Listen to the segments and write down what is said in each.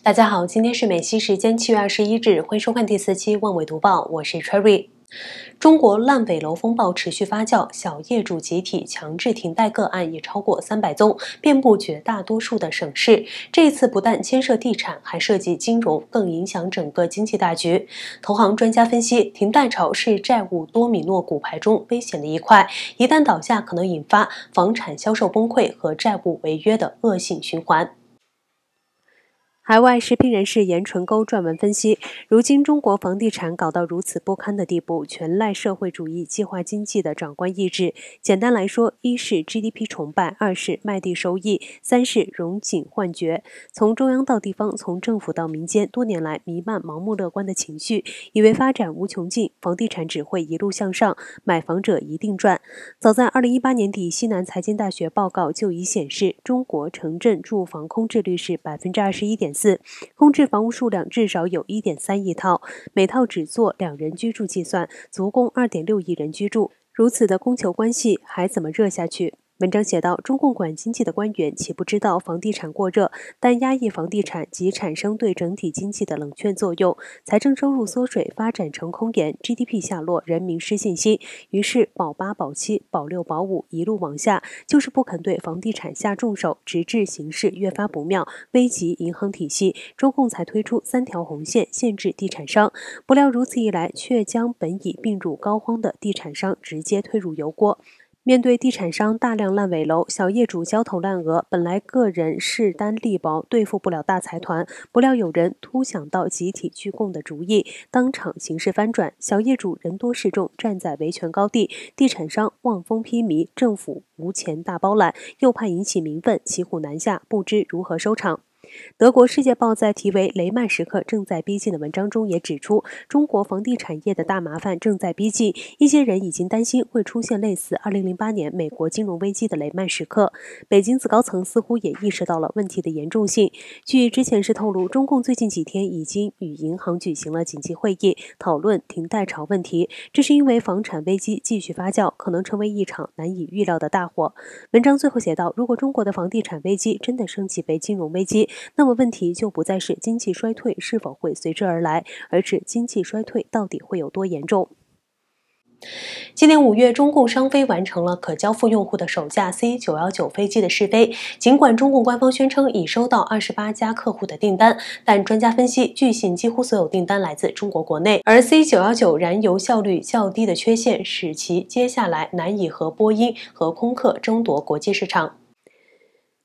大家好，今天是美西时间7月21日，欢迎收看第4期万纬读报，我是 Cherry。中国烂尾楼风暴持续发酵，小业主集体强制停贷个案也超过300宗，遍布绝大多数的省市。这次不但牵涉地产，还涉及金融，更影响整个经济大局。投行专家分析，停贷潮是债务多米诺骨牌中危险的一块，一旦倒下，可能引发房产销售崩溃和债务违约的恶性循环。海外时评人士严纯沟撰文分析，如今中国房地产搞到如此不堪的地步，全赖社会主义计划经济的长官意志。简单来说，一是 GDP 崇拜，二是卖地收益，三是荣景幻觉。从中央到地方，从政府到民间，多年来弥漫盲目乐观的情绪，以为发展无穷尽，房地产只会一路向上，买房者一定赚。早在2018年底，西南财经大学报告就已显示，中国城镇住房空置率是21.4%。空置房屋数量至少有1.3亿套，每套只做2人居住计算，足供2.6亿人居住。如此的供求关系还怎么热下去？文章写道，中共管经济的官员岂不知道房地产过热，但压抑房地产即产生对整体经济的冷却作用，财政收入缩水，发展成空言， GDP 下落，人民失信心，于是保8保7保6保5一路往下，就是不肯对房地产下重手，直至形势越发不妙，危及银行体系，中共才推出3条红线限制地产商。不料如此一来，却将本已病入膏肓的地产商直接推入油锅。面对地产商大量烂尾楼，小业主焦头烂额，本来个人势单力薄，对付不了大财团，不料有人突想到集体聚供的主意，当场形势翻转，小业主人多势众，站在维权高地，地产商望风披靡，政府无钱大包揽，又怕引起民愤，骑虎难下，不知如何收场。德国《世界报》在题为“雷曼时刻正在逼近”的文章中也指出，中国房地产业的大麻烦正在逼近，一些人已经担心会出现类似2008年美国金融危机的雷曼时刻。北京子高层似乎也意识到了问题的严重性。据之前是透露，中共最近几天已经与银行举行了紧急会议，讨论停贷潮问题。这是因为房产危机继续发酵，可能成为一场难以预料的大祸。文章最后写道，如果中国的房地产危机真的升级为金融危机，那么问题就不再是经济衰退是否会随之而来，而是经济衰退到底会有多严重。今年5月，中共商飞完成了可交付用户的首架 C919 飞机的试飞。尽管中共官方宣称已收到28家客户的订单，但专家分析，据信几乎所有订单来自中国国内，而 C919 燃油效率较低的缺陷，使其接下来难以和波音和空客争夺国际市场。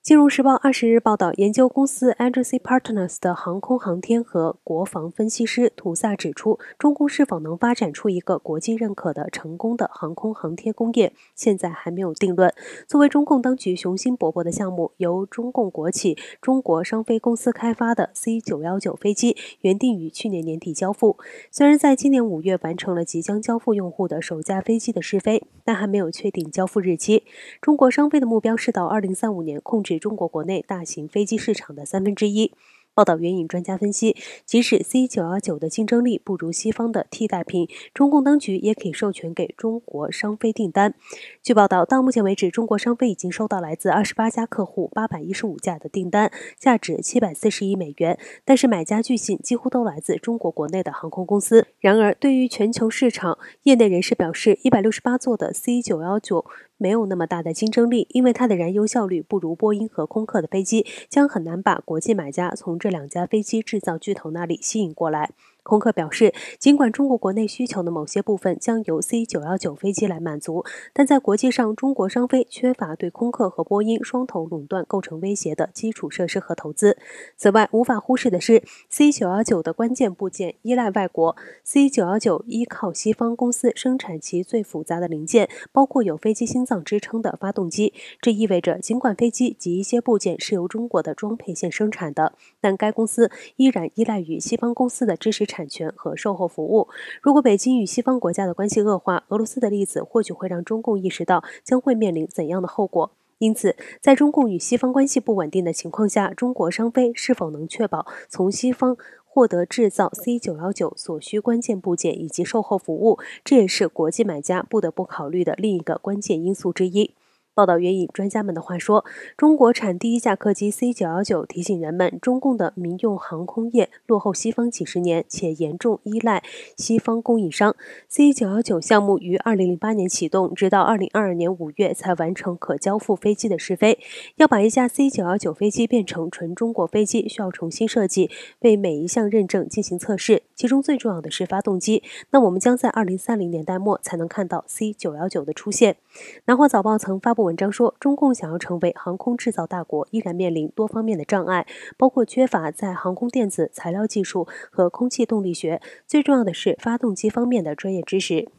金融时报20日报道，研究公司 Agency Partners 的航空航天和国防分析师图萨指出，中共是否能发展出一个国际认可的成功的航空航天工业，现在还没有定论。作为中共当局雄心勃勃的项目，由中共国企中国商飞公司开发的 C919 飞机原定于去年年底交付。虽然在今年5月完成了即将交付用户的首架飞机的试飞，但还没有确定交付日期。中国商飞的目标是到2035年控制中国国内大型飞机市场的1/3。报道援引专家分析，即使 C919 的竞争力不如西方的替代品，中共当局也可以授权给中国商飞订单。据报道，到目前为止，中国商飞已经收到来自28家客户815架的订单，价值740亿美元，但是买家据信几乎都来自中国国内的航空公司。然而，对于全球市场，业内人士表示，168座的 C919没有那么大的竞争力，因为它的燃油效率不如波音和空客的飞机，将很难把国际买家从这2家飞机制造巨头那里吸引过来。空客表示，尽管中国国内需求的某些部分将由 C919 飞机来满足，但在国际上，中国商飞缺乏对空客和波音双头垄断构成威胁的基础设施和投资。此外，无法忽视的是 ，C919 的关键部件依赖外国 ，C919 依靠西方公司生产其最复杂的零件，包括有飞机心脏之称的发动机。这意味着，尽管飞机及一些部件是由中国的装配线生产的，但该公司依然依赖于西方公司的知识产权和售后服务。如果北京与西方国家的关系恶化，俄罗斯的例子或许会让中共意识到将会面临怎样的后果。因此，在中共与西方关系不稳定的情况下，中国商飞是否能确保从西方获得制造 C919 所需关键部件以及售后服务，这也是国际买家不得不考虑的另一个关键因素之一。报道援引专家们的话说，中国产第一架客机 C919 提醒人们，中共的民用航空业落后西方几十年，且严重依赖西方供应商。C919 项目于2008年启动，直到2022年5月才完成可交付飞机的试飞。要把一架 C919 飞机变成纯中国飞机，需要重新设计，为每一项认证进行测试，其中最重要的是发动机。那我们将在2030年代末才能看到 C919 的出现。南华早报曾发布文章说，中共想要成为航空制造大国，依然面临多方面的障碍，包括缺乏在航空电子、材料技术和空气动力学，最重要的是发动机方面的专业知识。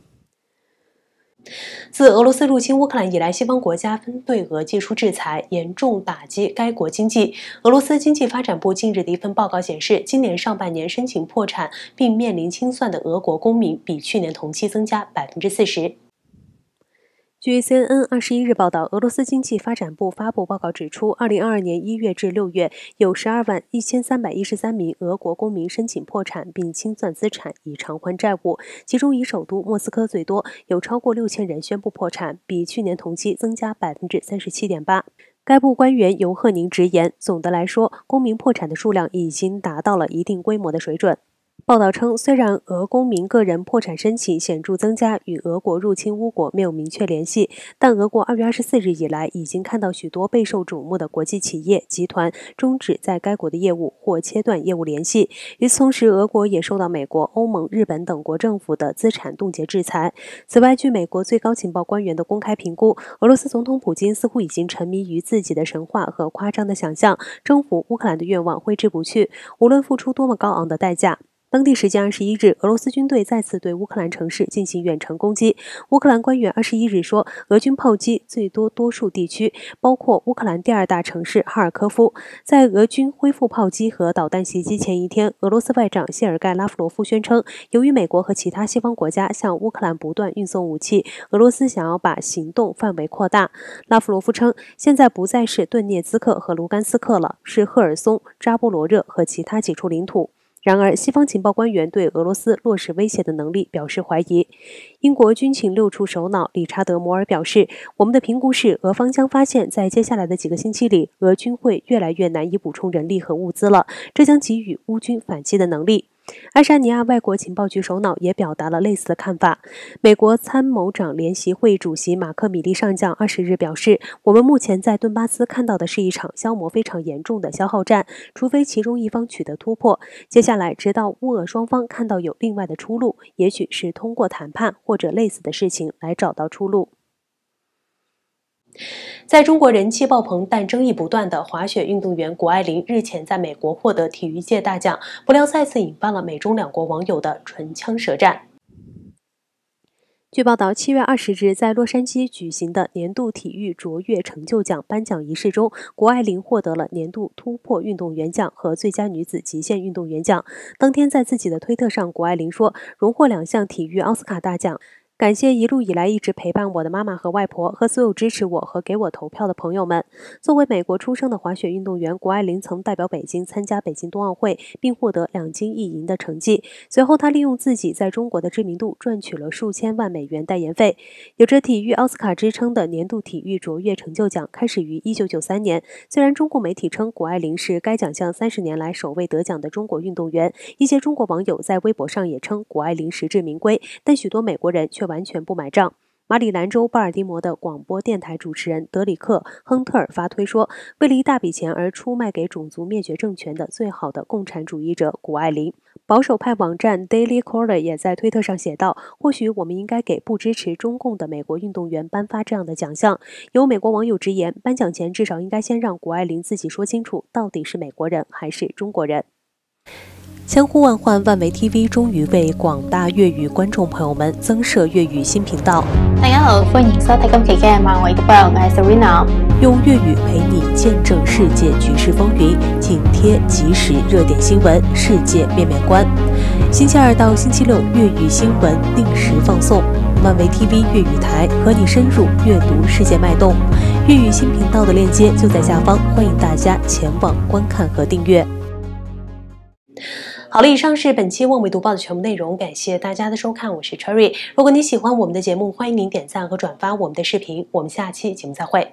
自俄罗斯入侵乌克兰以来，西方国家纷对俄技术制裁，严重打击该国经济。俄罗斯经济发展部近日的一份报告显示，今年上半年申请破产并面临清算的俄国公民比去年同期增加40%。据 CNN 21日报道，俄罗斯经济发展部发布报告指出，2022年1月至6月，有121313名俄国公民申请破产并清算资产以偿还债务，其中以首都莫斯科最多，有超过6000人宣布破产，比去年同期增加37.8%。该部官员尤赫宁直言，总的来说，公民破产的数量已经达到了一定规模的水准。报道称，虽然俄公民个人破产申请显著增加，与俄国入侵乌国没有明确联系，但俄国2月24日以来已经看到许多备受瞩目的国际企业集团终止在该国的业务或切断业务联系。与此同时，俄国也受到美国、欧盟、日本等国政府的资产冻结制裁。此外，据美国最高情报官员的公开评估，俄罗斯总统普京似乎已经沉迷于自己的神话和夸张的想象，征服乌克兰的愿望挥之不去，无论付出多么高昂的代价。当地时间21日，俄罗斯军队再次对乌克兰城市进行远程攻击。乌克兰官员21日说，俄军炮击最多数地区，包括乌克兰第2大城市哈尔科夫。在俄军恢复炮击和导弹袭击前一天，俄罗斯外长谢尔盖·拉夫罗夫宣称，由于美国和其他西方国家向乌克兰不断运送武器，俄罗斯想要把行动范围扩大。拉夫罗夫称，现在不再是顿涅茨克和卢甘斯克了，是赫尔松、扎波罗热和其他几处领土。然而，西方情报官员对俄罗斯落实威胁的能力表示怀疑。英国军情六处首脑理查德·摩尔表示，我们的评估是，俄方将发现在接下来的几个星期里，俄军会越来越难以补充人力和物资了，这将给予乌军反击的能力。爱沙尼亚外国情报局首脑也表达了类似的看法。美国参谋长联席会主席马克·米利上将20日表示，我们目前在顿巴斯看到的是一场消磨非常严重的消耗战，除非其中一方取得突破。接下来，直到乌俄双方看到有另外的出路，也许是通过谈判或者类似的事情来找到出路。在中国人气爆棚但争议不断的滑雪运动员谷爱凌日前在美国获得体育界大奖，不料再次引发了美中两国网友的唇枪舌战。据报道，7月20日在洛杉矶举行的年度体育卓越成就奖颁奖仪式中，谷爱凌获得了年度突破运动员奖和最佳女子极限运动员奖。当天在自己的推特上，谷爱凌说，荣获2项体育奥斯卡大奖。感谢一路以来一直陪伴我的妈妈和外婆，和所有支持我和给我投票的朋友们。作为美国出生的滑雪运动员，谷爱凌曾代表北京参加北京冬奥会，并获得2金1银的成绩。随后，她利用自己在中国的知名度，赚取了数千万美元代言费。有着体育奥斯卡之称的年度体育卓越成就奖开始于1993年。虽然中国媒体称谷爱凌是该奖项30年来首位得奖的中国运动员，一些中国网友在微博上也称谷爱凌实至名归，但许多美国人却完全不买账。马里兰州巴尔的摩的广播电台主持人德里克·亨特尔发推说，为了一大笔钱而出卖给种族灭绝政权的最好的共产主义者谷爱凌。保守派网站 Daily Caller 也在推特上写道，或许我们应该给不支持中共的美国运动员颁发这样的奖项。有美国网友直言，颁奖前至少应该先让谷爱凌自己说清楚，到底是美国人还是中國人。千呼萬喚，萬維 TV 終於為廣大粵語觀眾朋友們增設粵語新頻道。大家好，歡迎收睇今期嘅萬維讀報，我係 Serena。用粵語陪你見證世界局勢風雲，緊貼即時熱點新聞，世界面面觀。星期二到星期六粵語新聞定時放送，萬維 TV 粵語台和你深入閱讀世界脈動。粵語新頻道的鏈接就在下方，歡迎大家前往觀看和訂閱。好了，以上是本期望纬读报的全部内容，感谢大家的收看，我是 Cherry。如果你喜欢我们的节目，欢迎您点赞和转发我们的视频，我们下期节目再会。